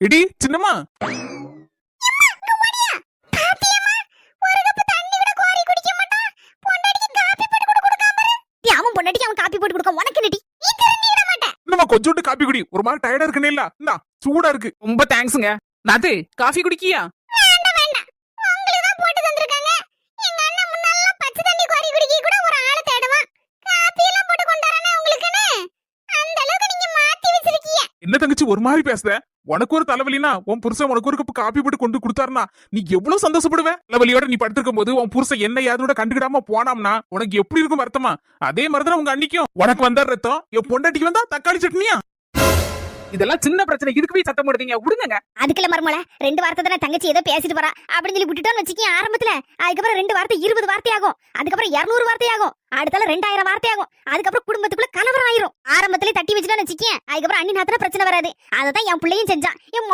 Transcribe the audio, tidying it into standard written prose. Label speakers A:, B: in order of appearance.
A: இடி சின்னம்மா,
B: அவன் பொண்டாட்டிக்கு அவன் காப்பி போட்டு கொடுக்க உனக்கு நெட்டி
A: என்னம்மா கொஞ்சோண்டு காப்பி குடி. ஒரு மாதிரி டயர்டா இருக்குனே இல்ல, இந்தா சூடா இருக்கு.
C: ரொம்ப தேங்க்ஸுங்க. நாத்து காஃபி குடிக்கியா?
B: போட்டு தந்திருக்காங்க. எங்க அண்ணன் முன்னால பச்சை தண்ணி கோரி குடிக்க கூட ஒரு ஆளை தேடுவான். காப்பி எல்லாம் போட்டு கொண்டாரனே உங்களுக்குன்னு அந்த அளவுக்கு நீங்க மாத்தி வச்சிருக்கீங்க.
A: என்ன தங்கச்சி ஒரு மாதிரி பேசுற? உனக்கு ஒரு தலைவலினா உன் புருஷன் உனக்கு ஒரு கப் காப்பி போட்டு கொண்டு கொடுத்தாருனா நீ எவ்வளவு சந்தோஷப்படுவ? தலைவலியோட நீ படுத்திருக்கும் போது உன் புருஷன் என்ன யாரோட கண்டுக்கிடாம போனாம்னா உனக்கு எப்படி இருக்கும் வருத்தமா? அதே மாதிரிதான் உங்க அன்னிக்கும். உனக்கு வந்தா ரத்தம், என் பொண்டாட்டிக்கு வந்தா தக்காளி சட்னியா?
C: இதெல்லாம் சின்ன பிரச்சனை, இதுக்கு போய் சத்தம் போடுறீங்க, விடுங்க.
B: அதுக்குள்ள மர்மல 2 வார்த்தை தானே தங்கச்சி ஏதோ பேசிட்டு போறா அப்படின்னு சொல்லி விட்டுட்டோம்னு வச்சுக்கேன் ஆரம்பத்துல. அதுக்கப்புறம் 2 வார்த்தை 20 வார்த்தை ஆகும். அதுக்கப்புறம் 200 வார்த்தை ஆகும். அடுத்தால 2000 வார்த்தை ஆகும். அதுக்கப்புறம் குடும்பத்துக்குள்ள கலவரம் ஆயிரும். ஆரம்பத்திலே தட்டி வச்சுட்டோம்னு வச்சுக்கேன் அதுக்கப்புறம் அண்ணி நாத்தன பிரச்சனை வராது. அததான் என் பிள்ளையும் செஞ்சான். என்